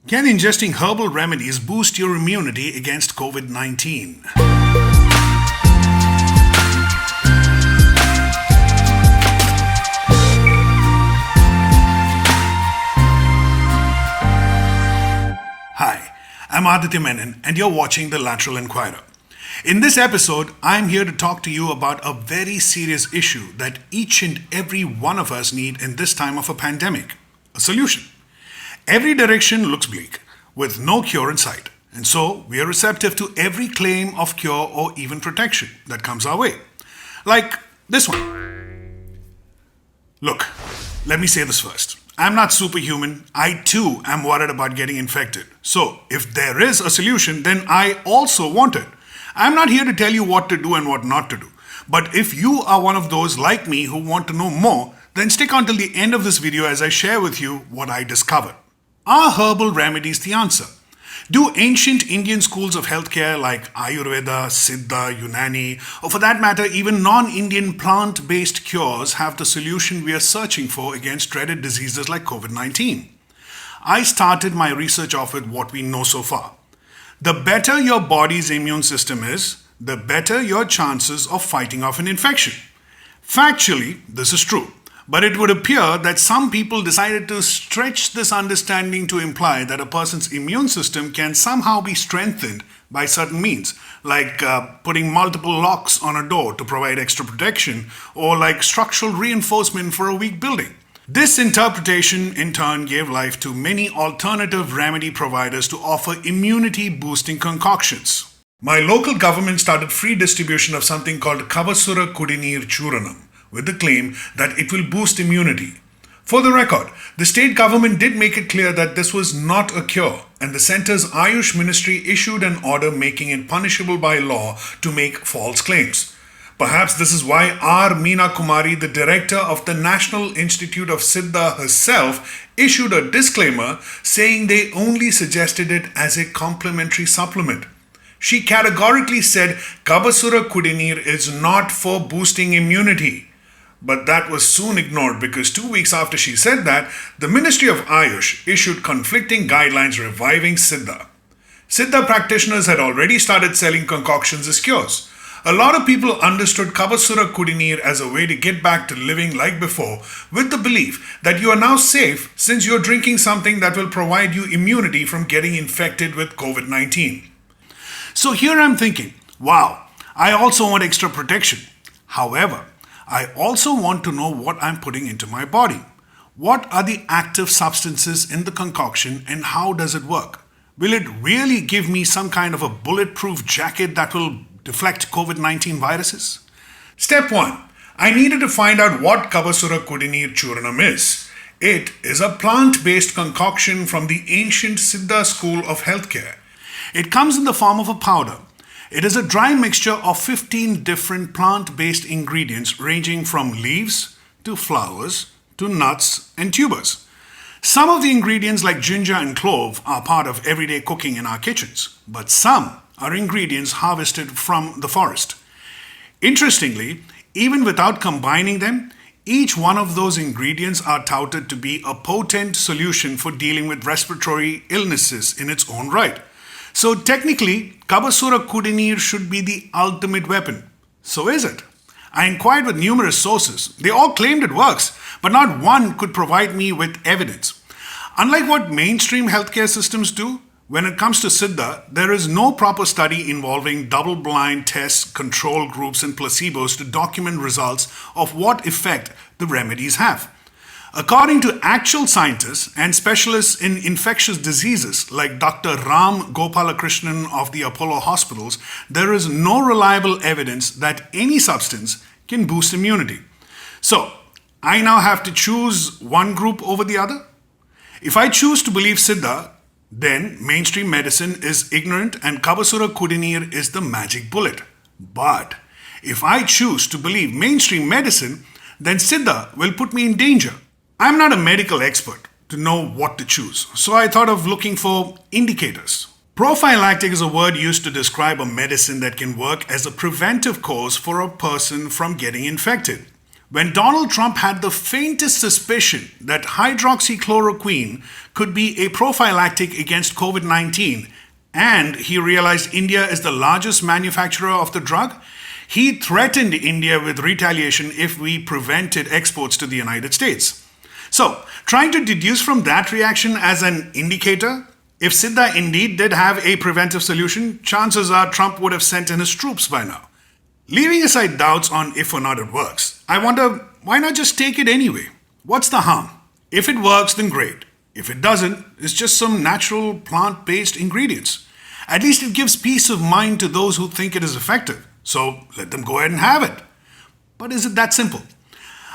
Can ingesting herbal remedies boost your immunity against COVID-19? Hi, I'm Aditya Menon and you're watching The Lateral Inquirer. In this episode, I'm here to talk to you about a very serious issue that each and every one of us need in this time of a pandemic, a solution. Every direction looks bleak, with no cure in sight, and so we are receptive to every claim of cure or even protection that comes our way. Like this one. Look, let me say this first. I'm not superhuman. I too am worried about getting infected. So, if there is a solution, then I also want it. I'm not here to tell you what to do and what not to do. But if you are one of those like me who want to know more, then stick on till the end of this video as I share with you what I discovered. Are herbal remedies the answer? Do ancient Indian schools of healthcare like Ayurveda, Siddha, Unani, or for that matter even non-Indian plant-based cures have the solution we are searching for against dreaded diseases like COVID-19? I started my research off with what we know so far. The better your body's immune system is, the better your chances of fighting off an infection. Factually, this is true. But it would appear that some people decided to stretch this understanding to imply that a person's immune system can somehow be strengthened by certain means, like putting multiple locks on a door to provide extra protection, or like structural reinforcement for a weak building. This interpretation in turn gave life to many alternative remedy providers to offer immunity-boosting concoctions. My local government started free distribution of something called Kavasura Kudineer Churanam, with the claim that it will boost immunity. For the record, the state government did make it clear that this was not a cure, and the centre's Ayush ministry issued an order making it punishable by law to make false claims. Perhaps this is why R. Meena Kumari, the director of the National Institute of Siddha herself, issued a disclaimer saying they only suggested it as a complementary supplement. She categorically said Kavasura Kudineer is not for boosting immunity. But that was soon ignored because 2 weeks after she said that, the Ministry of Ayush issued conflicting guidelines reviving Siddha. Siddha practitioners had already started selling concoctions as cures. A lot of people understood Kavasura Kudineer as a way to get back to living like before, with the belief that you are now safe since you're drinking something that will provide you immunity from getting infected with COVID-19. So here I'm thinking, wow, I also want extra protection. However, I also want to know what I'm putting into my body. What are the active substances in the concoction and how does it work? Will it really give me some kind of a bulletproof jacket that will deflect COVID-19 viruses? Step 1. I needed to find out what Kavasura Kudineer Churanam is. It is a plant-based concoction from the ancient Siddha school of healthcare. It comes in the form of a powder. It is a dry mixture of 15 different plant-based ingredients ranging from leaves to flowers to nuts and tubers. Some of the ingredients like ginger and clove are part of everyday cooking in our kitchens, but some are ingredients harvested from the forest. Interestingly, even without combining them, each one of those ingredients are touted to be a potent solution for dealing with respiratory illnesses in its own right. So technically, Kavasura Kudineer should be the ultimate weapon. So is it? I inquired with numerous sources. They all claimed it works, but not one could provide me with evidence. Unlike what mainstream healthcare systems do, when it comes to Siddha, there is no proper study involving double-blind tests, control groups, and placebos to document results of what effect the remedies have. According to actual scientists and specialists in infectious diseases like Dr. Ram Gopalakrishnan of the Apollo hospitals, there is no reliable evidence that any substance can boost immunity. So, I now have to choose one group over the other? If I choose to believe Siddha, then mainstream medicine is ignorant and Kavasura Kudineer is the magic bullet. But if I choose to believe mainstream medicine, then Siddha will put me in danger. I'm not a medical expert to know what to choose, so I thought of looking for indicators. Prophylactic is a word used to describe a medicine that can work as a preventive cause for a person from getting infected. When Donald Trump had the faintest suspicion that hydroxychloroquine could be a prophylactic against COVID-19, and he realized India is the largest manufacturer of the drug, he threatened India with retaliation if we prevented exports to the United States. So, trying to deduce from that reaction as an indicator, if Siddha indeed did have a preventive solution, chances are Trump would have sent in his troops by now. Leaving aside doubts on if or not it works, I wonder, why not just take it anyway? What's the harm? If it works, then great. If it doesn't, it's just some natural plant-based ingredients. At least it gives peace of mind to those who think it is effective. So let them go ahead and have it. But is it that simple?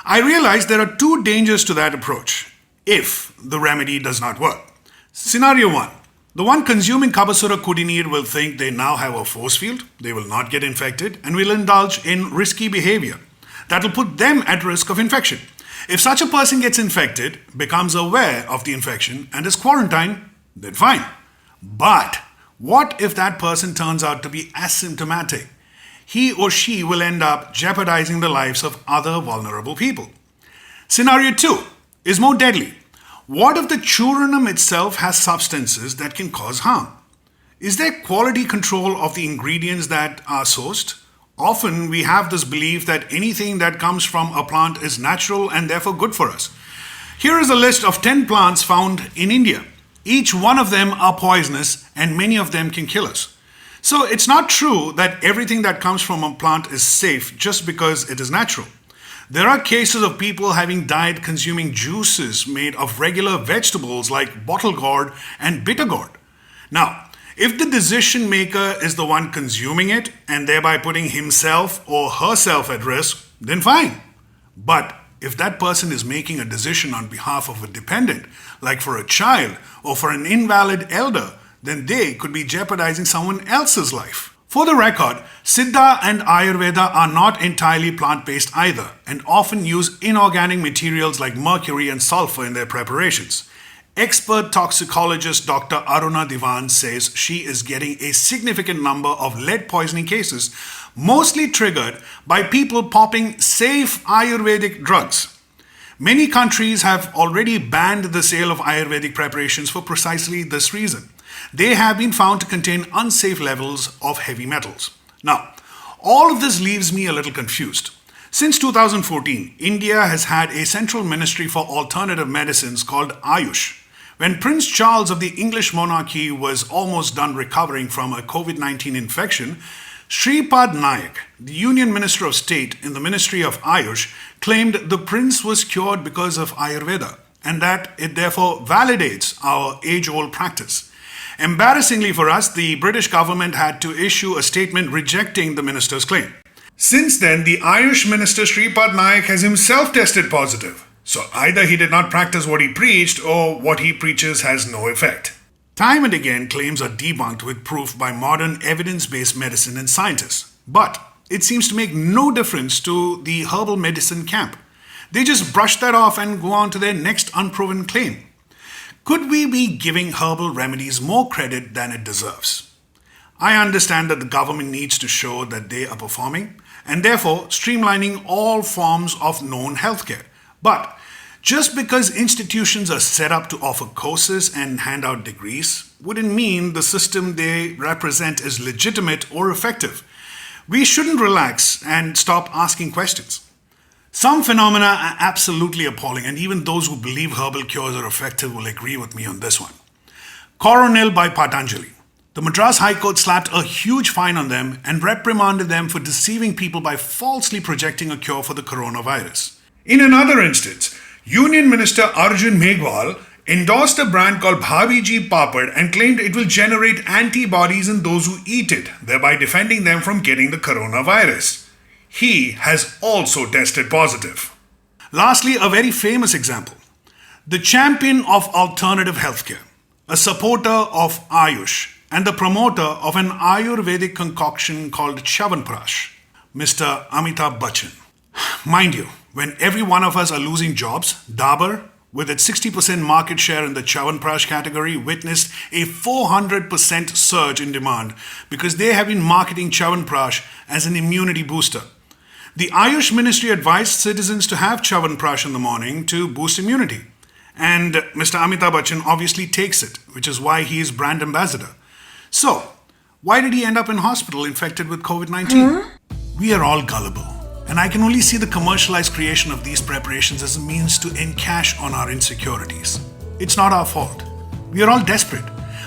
I realize there are two dangers to that approach if the remedy does not work. Scenario 1. The one consuming Kabasura Kudineer will think they now have a force field, they will not get infected, and will indulge in risky behavior. That will put them at risk of infection. If such a person gets infected, becomes aware of the infection, and is quarantined, then fine. But what if that person turns out to be asymptomatic? He or she will end up jeopardizing the lives of other vulnerable people. Scenario 2 is more deadly. What if the churnam itself has substances that can cause harm? Is there quality control of the ingredients that are sourced? Often we have this belief that anything that comes from a plant is natural and therefore good for us. Here is a list of 10 plants found in India. Each one of them are poisonous and many of them can kill us. So it's not true that everything that comes from a plant is safe just because it is natural. There are cases of people having died consuming juices made of regular vegetables like bottle gourd and bitter gourd. Now, if the decision maker is the one consuming it and thereby putting himself or herself at risk, then fine. But if that person is making a decision on behalf of a dependent, like for a child or for an invalid elder, then they could be jeopardizing someone else's life. For the record, Siddha and Ayurveda are not entirely plant-based either and often use inorganic materials like mercury and sulfur in their preparations. Expert toxicologist Dr. Aruna Diwan says she is getting a significant number of lead poisoning cases, mostly triggered by people popping safe Ayurvedic drugs. Many countries have already banned the sale of Ayurvedic preparations for precisely this reason. They have been found to contain unsafe levels of heavy metals. Now, all of this leaves me a little confused. Since 2014, India has had a central ministry for alternative medicines called Ayush. When Prince Charles of the English monarchy was almost done recovering from a COVID-19 infection, Shripad Nayak, the Union Minister of State in the Ministry of Ayush, claimed the prince was cured because of Ayurveda and that it therefore validates our age-old practice. Embarrassingly for us, the British government had to issue a statement rejecting the minister's claim. Since then, the Ayush minister Shripad Nayak has himself tested positive. So either he did not practice what he preached or what he preaches has no effect. Time and again, claims are debunked with proof by modern evidence-based medicine and scientists. But it seems to make no difference to the herbal medicine camp. They just brush that off and go on to their next unproven claim. Could we be giving herbal remedies more credit than it deserves? I understand that the government needs to show that they are performing and therefore streamlining all forms of known healthcare. But just because institutions are set up to offer courses and hand out degrees wouldn't mean the system they represent is legitimate or effective. We shouldn't relax and stop asking questions. Some phenomena are absolutely appalling, and even those who believe herbal cures are effective will agree with me on this one. Coronil by Patanjali. The Madras High Court slapped a huge fine on them and reprimanded them for deceiving people by falsely projecting a cure for the coronavirus. In another instance, Union Minister Arjun Meghwal endorsed a brand called Bhabiji Papad and claimed it will generate antibodies in those who eat it, thereby defending them from getting the coronavirus. He has also tested positive. Lastly, a very famous example. The champion of alternative healthcare, a supporter of Ayush, and the promoter of an Ayurvedic concoction called Chyawanprash, Mr. Amitabh Bachchan. Mind you, when every one of us are losing jobs, Dabur, with its 60% market share in the Chyawanprash category, witnessed a 400% surge in demand because they have been marketing Chyawanprash as an immunity booster. The Ayush ministry advised citizens to have Chavanprash in the morning to boost immunity. And Mr. Amitabh Bachchan obviously takes it, which is why he is brand ambassador. So, why did he end up in hospital infected with COVID-19? We are all gullible, and I can only see the commercialized creation of these preparations as a means to encash on our insecurities. It's not our fault. We are all desperate.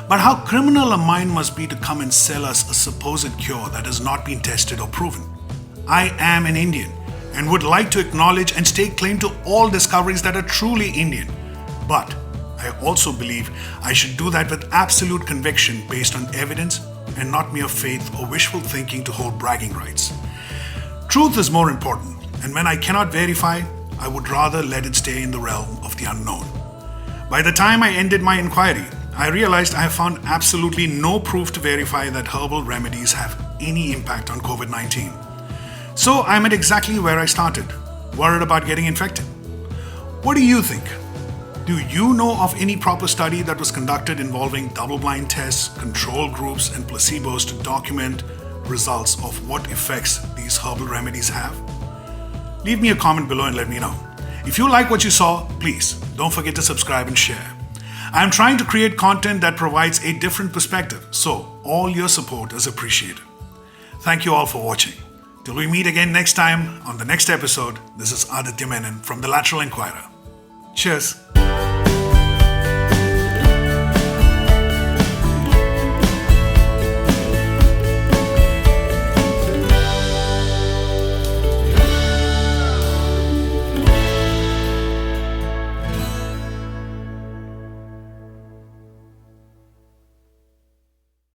But how criminal a mind must be to come and sell us a supposed cure that has not been tested or proven. I am an Indian and would like to acknowledge and stake claim to all discoveries that are truly Indian. But I also believe I should do that with absolute conviction based on evidence and not mere faith or wishful thinking to hold bragging rights. Truth is more important, and when I cannot verify, I would rather let it stay in the realm of the unknown. By the time I ended my inquiry, I realized I have found absolutely no proof to verify that herbal remedies have any impact on COVID-19. So I'm at exactly where I started, worried about getting infected. What do you think? Do you know of any proper study that was conducted involving double-blind tests, control groups, and placebos to document results of what effects these herbal remedies have? Leave me a comment below and let me know. If you like what you saw, please don't forget to subscribe and share. I'm trying to create content that provides a different perspective, so all your support is appreciated. Thank you all for watching. Till we meet again next time on the next episode, this is Aditya Menon from The Lateral Inquirer. Cheers.